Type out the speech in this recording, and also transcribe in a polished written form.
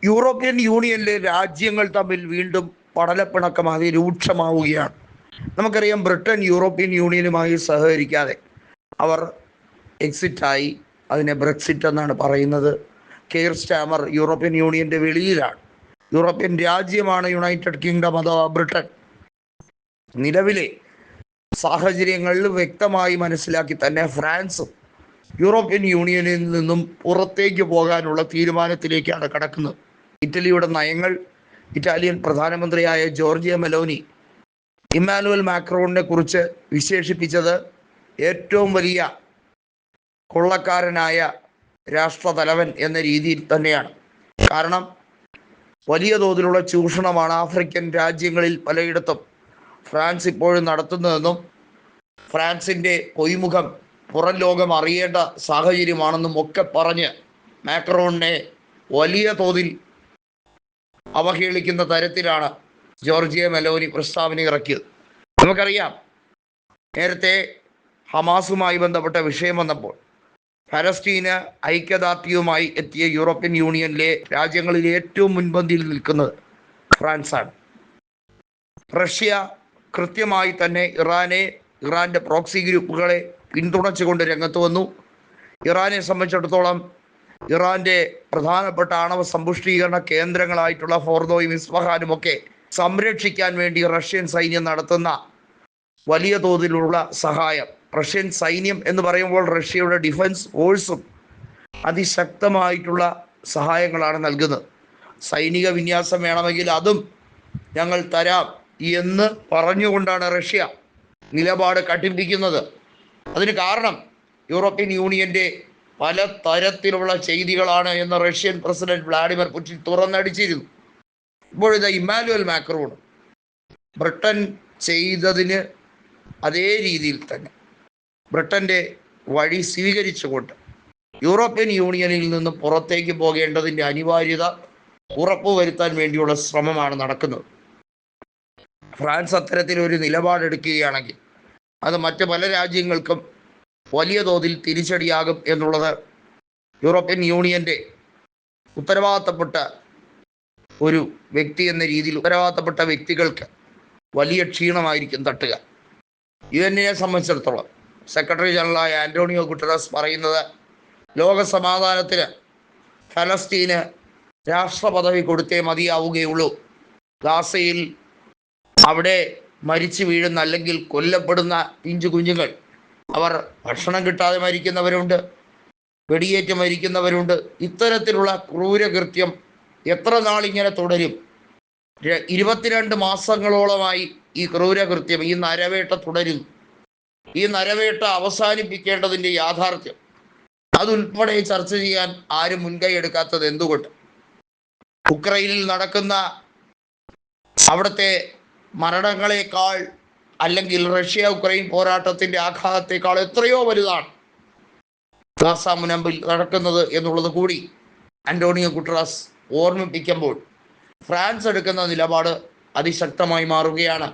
European യൂണിയനിലെ രാജ്യങ്ങൾ തമ്മിൽ വീണ്ടും പടലപ്പിണക്കം അതിരൂക്ഷമാവുകയാണ്. നമുക്കറിയാം, ബ്രിട്ടൻ യൂറോപ്യൻ യൂണിയനുമായി സഹകരിക്കാതെ അവർ എക്സിറ്റായി. അതിനെ ബ്രെക്സിറ്റ് എന്നാണ് പറയുന്നത്. കെയർ സ്റ്റാമർ യൂറോപ്യൻ യൂണിയൻ്റെ വെളിയിലാണ്. യൂറോപ്യൻ രാജ്യമാണ് യുണൈറ്റഡ് കിങ്ഡം അഥവാ ബ്രിട്ടൻ. നിലവിലെ സാഹചര്യങ്ങളിൽ വ്യക്തമായി മനസ്സിലാക്കി തന്നെ ഫ്രാൻസും യൂറോപ്യൻ യൂണിയനിൽ നിന്നും പുറത്തേക്ക് പോകാനുള്ള തീരുമാനത്തിലേക്കാണ് കടക്കുന്നത്. ഇറ്റലിയുടെ നയങ്ങൾ ഇറ്റാലിയൻ പ്രധാനമന്ത്രിയായ ജോർജിയ മെലോനി ഇമ്മാനുവൽ മാക്രോണിനെ കുറിച്ച് വിശേഷിപ്പിച്ചത് ഏറ്റവും വലിയ കൊള്ളക്കാരനായ രാഷ്ട്രതലവൻ എന്ന രീതിയിൽ തന്നെയാണ്. കാരണം വലിയ തോതിലുള്ള ചൂഷണമാണ് ആഫ്രിക്കൻ രാജ്യങ്ങളിൽ പലയിടത്തും ഫ്രാൻസ് ഇപ്പോഴും നടത്തുന്നതെന്നും ഫ്രാൻസിൻ്റെ പൊയ്മുഖം പുറം ലോകം അറിയേണ്ട സാഹചര്യമാണെന്നും ഒക്കെ പറഞ്ഞ് മാക്രോണിനെ വലിയ തോതിൽ അവഹേളിക്കുന്ന തരത്തിലാണ് ജോർജിയ മെലോനി പ്രസ്താവന ഇറക്കിയത്. നമുക്കറിയാം, നേരത്തെ ഹമാസുമായി ബന്ധപ്പെട്ട വിഷയം വന്നപ്പോൾ പലസ്തീന് ഐക്യദാർഢ്യവുമായി എത്തിയ യൂറോപ്യൻ യൂണിയനിലെ രാജ്യങ്ങളിൽ ഏറ്റവും മുൻപന്തിയിൽ നിൽക്കുന്നത് ഫ്രാൻസാണ്. റഷ്യ കൃത്യമായി തന്നെ ഇറാൻ്റെ പ്രോക്സി ഗ്രൂപ്പുകളെ പിന്തുണച്ചുകൊണ്ട് രംഗത്ത് വന്നു. ഇറാനെ സംബന്ധിച്ചിടത്തോളം ഇറാൻ്റെ പ്രധാനപ്പെട്ട ആണവ സമ്പുഷ്ടീകരണ കേന്ദ്രങ്ങളായിട്ടുള്ള ഫോർദോയും ഇസ്ഫഹാനുമൊക്കെ സംരക്ഷിക്കാൻ വേണ്ടി റഷ്യൻ സൈന്യം നടത്തുന്ന വലിയ തോതിലുള്ള സഹായം, റഷ്യൻ സൈന്യം എന്ന് പറയുമ്പോൾ റഷ്യയുടെ ഡിഫൻസ് ഫോഴ്സും അതിശക്തമായിട്ടുള്ള സഹായങ്ങളാണ് നൽകുന്നത്. സൈനിക വിന്യാസം വേണമെങ്കിൽ അതും ഞങ്ങൾ തരാം എന്ന് പറഞ്ഞുകൊണ്ടാണ് റഷ്യ നിലപാട് കടുപ്പിക്കുന്നത്. അതിന് കാരണം യൂറോപ്യൻ യൂണിയൻ്റെ പല തരത്തിലുള്ള ചെയ്തികളാണ് എന്ന് റഷ്യൻ പ്രസിഡന്റ് വ്ളാഡിമിർ പുടിൻ തുറന്നടിച്ചിരുന്നു. ഇപ്പോഴിത് ഇമ്മാനുവൽ മാക്രോൺ ബ്രിട്ടൻ ചെയ്തതിന് അതേ രീതിയിൽ തന്നെ ബ്രിട്ടൻ്റെ വഴി സ്വീകരിച്ചുകൊണ്ട് യൂറോപ്യൻ യൂണിയനിൽ നിന്ന് പുറത്തേക്ക് പോകേണ്ടതിൻ്റെ അനിവാര്യത ഉറപ്പുവരുത്താൻ വേണ്ടിയുള്ള ശ്രമമാണ് നടക്കുന്നത്. ഫ്രാൻസ് അത്തരത്തിലൊരു നിലപാടെടുക്കുകയാണെങ്കിൽ അത് മറ്റ് പല രാജ്യങ്ങൾക്കും വലിയ തോതിൽ തിരിച്ചടിയാകും എന്നുള്ളത് യൂറോപ്യൻ യൂണിയൻ്റെ ഉത്തരവാദിത്തപ്പെട്ട ഒരു വ്യക്തി എന്ന രീതിയിൽ ഉത്തരവാദിത്തപ്പെട്ട വ്യക്തികൾക്ക് വലിയ ക്ഷീണമായിരിക്കും തട്ടുക. UN സംബന്ധിച്ചിടത്തോളം സെക്രട്ടറി ജനറലായ ആന്റോണിയോ ഗുട്ടറസ് പറയുന്നത്, ലോക സമാധാനത്തിന് ഫലസ്തീന് രാഷ്ട്രപദവി കൊടുത്തേ മതിയാവുകയുള്ളൂ. ഗാസയിൽ അവിടെ മരിച്ചു വീഴുന്ന അല്ലെങ്കിൽ കൊല്ലപ്പെടുന്ന പിഞ്ചു കുഞ്ഞുങ്ങൾ, അവർ ഭക്ഷണം കിട്ടാതെ മരിക്കുന്നവരുണ്ട്, വെടിയേറ്റ് മരിക്കുന്നവരുണ്ട്. ഇത്തരത്തിലുള്ള ക്രൂരകൃത്യം എത്ര നാളിങ്ങനെ തുടരും? 22 മാസങ്ങളോളമായി ഈ ക്രൂരകൃത്യം, ഈ നരവേട്ട തുടരുന്നു. ഈ നരവേട്ട അവസാനിപ്പിക്കേണ്ടതിൻ്റെ യാഥാർത്ഥ്യം അതുൾപ്പെടെ ചർച്ച ചെയ്യാൻ ആരും മുൻകൈ എടുക്കാത്തത് എന്തുകൊണ്ട്? ഉക്രൈനിൽ നടക്കുന്ന അവിടുത്തെ മരണങ്ങളെക്കാൾ അല്ലെങ്കിൽ റഷ്യ ഉക്രൈൻ പോരാട്ടത്തിൻ്റെ ആഘാതത്തെക്കാൾ എത്രയോ വലുതാണ് ഗാസ മുനമ്പിൽ നടക്കുന്നത് എന്നുള്ളത് കൂടി ആന്റോണിയോ ഗുട്ടറസ് ഓർമ്മിപ്പിക്കുമ്പോൾ ഫ്രാൻസ് എടുക്കുന്ന നിലപാട് അതിശക്തമായി മാറുകയാണ്.